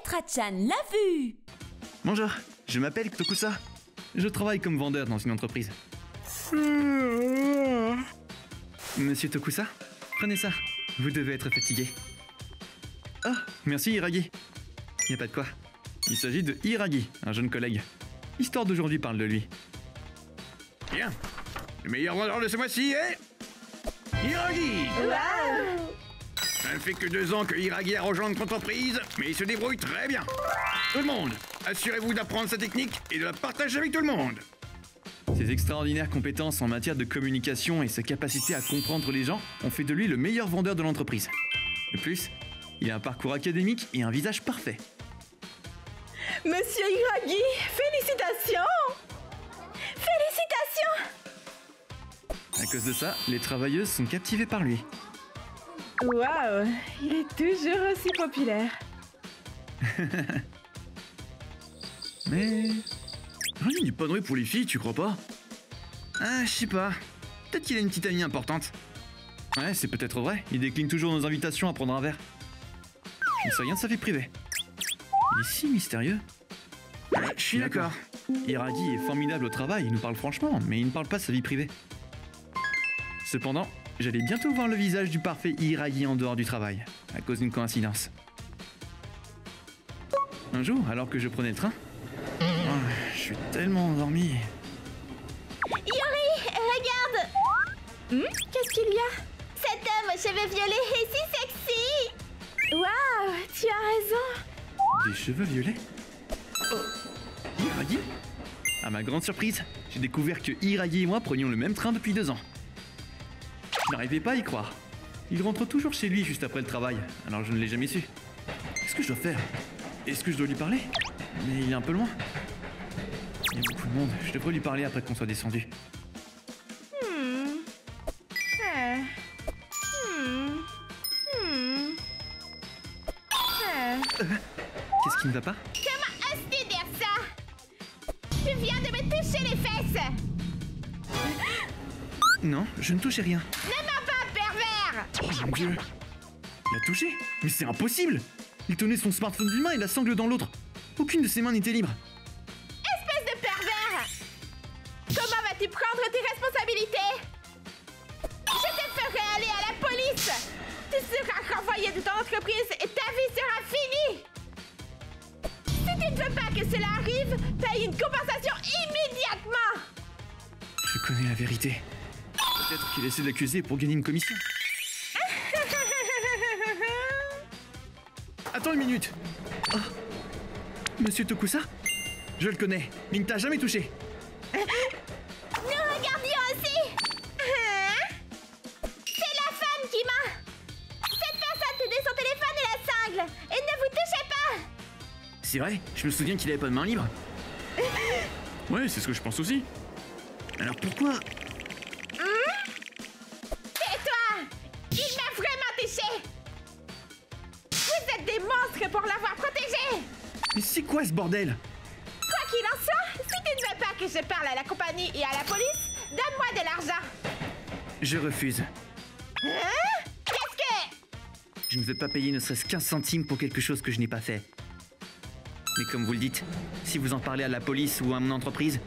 Petra-chan l'a vu. Bonjour, je m'appelle Tokusa. Je travaille comme vendeur dans une entreprise. Monsieur Tokusa, prenez ça. Vous devez être fatigué. Oh, merci Hiragi. Y a pas de quoi. Il s'agit de Hiragi, un jeune collègue. L'histoire d'aujourd'hui parle de lui. Bien. Le meilleur vendeur de ce mois-ci est... Hiragi. Waouh! Ça ne fait que 2 ans que Hiragi a rejoint notre entreprise, mais il se débrouille très bien. Tout le monde, assurez-vous d'apprendre sa technique et de la partager avec tout le monde. Ses extraordinaires compétences en matière de communication et sa capacité à comprendre les gens ont fait de lui le meilleur vendeur de l'entreprise. De plus, il a un parcours académique et un visage parfait. Monsieur Hiragi, félicitations! Félicitations! À cause de ça, les travailleuses sont captivées par lui. Waouh, il est toujours aussi populaire. Mais... rien n'est pas doué pour les filles, tu crois pas? Ah, je sais pas. Peut-être qu'il a une petite amie importante. Ouais, c'est peut-être vrai. Il décline toujours nos invitations à prendre un verre. Je ne sais rien de sa vie privée. Il est si mystérieux. Ouais, je suis d'accord. Hiragi est formidable au travail, il nous parle franchement, mais il ne parle pas de sa vie privée. Cependant, j'allais bientôt voir le visage du parfait Hiragi en dehors du travail, à cause d'une coïncidence. Un jour, alors que je prenais le train... Oh, je suis tellement endormi. Yuri, regarde! Qu'est-ce qu'il y a? Cet homme aux cheveux violets est si sexy! Waouh, tu as raison. Des cheveux violets? Oh, Hiragi? À ma grande surprise, j'ai découvert que Hiragi et moi prenions le même train depuis 2 ans. Je n'arrivais pas à y croire. Il rentre toujours chez lui juste après le travail, alors je ne l'ai jamais su. Qu'est-ce que je dois faire? Est-ce que je dois lui parler? Mais il est un peu loin. Il y a beaucoup de monde, je devrais lui parler après qu'on soit descendu. Qu'est-ce qui ne va pas? Comment oses-tu dire ça? Tu viens de me toucher les fesses! Non, je ne touchais rien. Ne mens pas, pervers! Oh mon Dieu! Il a touché? Mais c'est impossible! Il tenait son smartphone d'une main et la sangle dans l'autre. Aucune de ses mains n'était libre. Espèce de pervers! Comment vas-tu prendre tes responsabilités? Je te ferai aller à la police! Tu seras renvoyé de ton entreprise et ta vie sera finie! Si tu ne veux pas que cela arrive, paye une compensation immédiatement! Je connais la vérité. Peut-être qu'il essaie d'accuser pour gagner une commission. Attends une minute. Oh. Monsieur Tokusa? Je le connais, mais il ne t'a jamais touché. Nous regardions aussi! Hein? C'est la femme qui m'a... Cette personne tenait son téléphone et la sangle! Et ne vous touchez pas! C'est vrai, je me souviens qu'il avait pas de main libre. Ouais, c'est ce que je pense aussi. Alors pourquoi... Tais-toi! Il m'a vraiment touché! Vous êtes des monstres pour l'avoir protégé! Mais c'est quoi ce bordel? Quoi qu'il en soit, si tu ne veux pas que je parle à la compagnie et à la police, donne-moi de l'argent! Je refuse. Hein? Qu'est-ce que... Je ne veux pas payer ne serait-ce qu'un centime pour quelque chose que je n'ai pas fait. Mais comme vous le dites, si vous en parlez à la police ou à mon entreprise,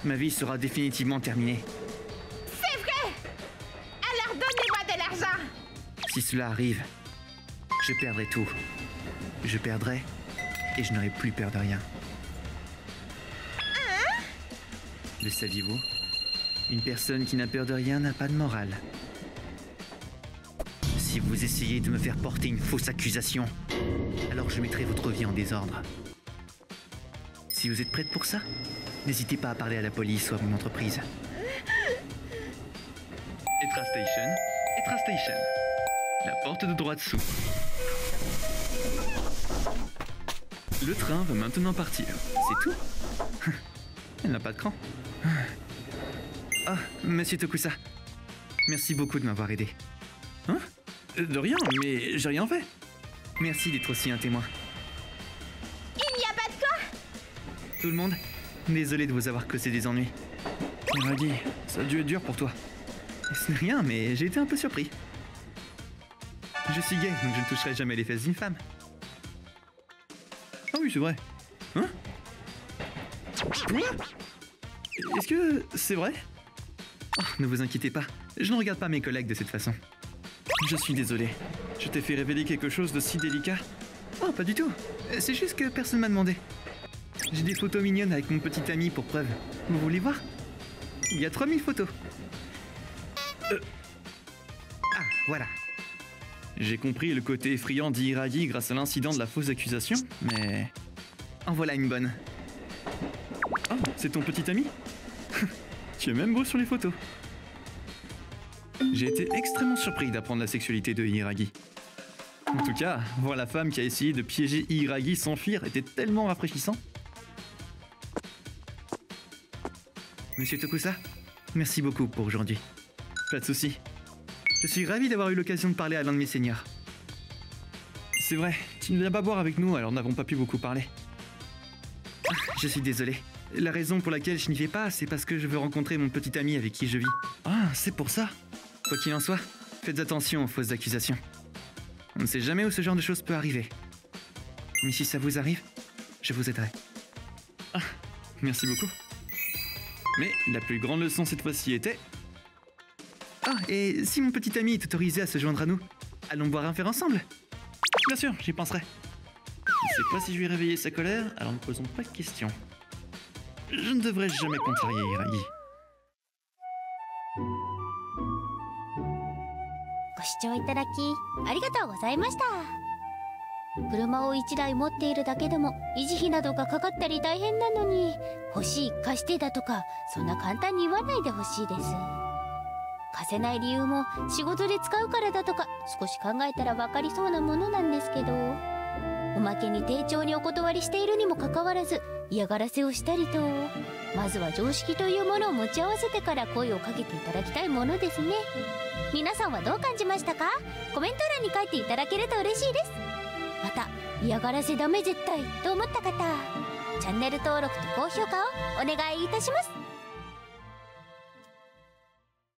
ma vie sera définitivement terminée. C'est vrai! Alors donnez-moi de l'argent! Si cela arrive, je perdrai tout. Je perdrai et je n'aurai plus peur de rien. Le saviez-vous? Une personne qui n'a peur de rien n'a pas de morale. Si vous essayez de me faire porter une fausse accusation, alors je mettrai votre vie en désordre. Si vous êtes prête pour ça, n'hésitez pas à parler à la police ou à mon entreprise. Etra Station, Etra Station. La porte de droite s'ouvre. Le train va maintenant partir. C'est tout? Elle n'a pas de cran. Ah, monsieur Tokusa. Merci beaucoup de m'avoir aidé. Hein? De rien, mais j'ai rien fait. Merci d'être aussi un témoin. Il n'y a pas de quoi! Tout le monde, désolé de vous avoir causé des ennuis. Hiragi, ça a dû être dur pour toi. Ce n'est rien, mais j'ai été un peu surpris. Je suis gay, donc je ne toucherai jamais les fesses d'une femme. Oui, c'est vrai. Hein? Quoi? Est-ce que c'est vrai? Oh, ne vous inquiétez pas, je ne regarde pas mes collègues de cette façon. Je suis désolé. Je t'ai fait révéler quelque chose de si délicat. Oh, pas du tout. C'est juste que personne m'a demandé. J'ai des photos mignonnes avec mon petit ami pour preuve. Vous voulez voir? Il y a 3000 photos. Ah, voilà. J'ai compris le côté effrayant d'Hiiragi grâce à l'incident de la fausse accusation, mais... En voilà une bonne. Oh, c'est ton petit ami? Tu es même beau sur les photos. J'ai été extrêmement surpris d'apprendre la sexualité de Hiiragi. En tout cas, voir la femme qui a essayé de piéger Hiiragi s'enfuir était tellement rafraîchissant. Monsieur Tokusa, merci beaucoup pour aujourd'hui. Pas de souci. Je suis ravi d'avoir eu l'occasion de parler à l'un de mes seigneurs. C'est vrai, tu ne viens pas boire avec nous, alors nous n'avons pas pu beaucoup parler. Ah, je suis désolé. La raison pour laquelle je n'y vais pas, c'est parce que je veux rencontrer mon petit ami avec qui je vis. Ah, c'est pour ça. Quoi qu'il en soit, faites attention aux fausses accusations. On ne sait jamais où ce genre de choses peut arriver. Mais si ça vous arrive, je vous aiderai. Ah, merci beaucoup. Mais la plus grande leçon cette fois-ci était... Ah, et si mon petit ami est autorisé à se joindre à nous, allons boire un verre ensemble? Bien sûr, j'y penserai. Je ne sais pas si je vais réveiller sa colère, alors ne posons pas de questions. Je ne devrais jamais contrarier Hiiragi. ご視聴いただきありがとうございました。車を1台持っているだけでも維持費などがかかったり大変なのに、欲しい貸してだとかそんな簡単に言わないでほしいです。貸せない理由も仕事で使うからだとか少し考えたら分かりそうなものなんですけど、おまけに丁重にお断りしているにもかかわらず嫌がらせをしたりと、まずは常識というものを持ち合わせてから声をかけていただきたいものですね。皆さんはどう感じましたか？コメント欄に書いていただけると嬉しいです。また嫌がらせダメ絶対と思った方、チャンネル登録と高評価をお願いいたします。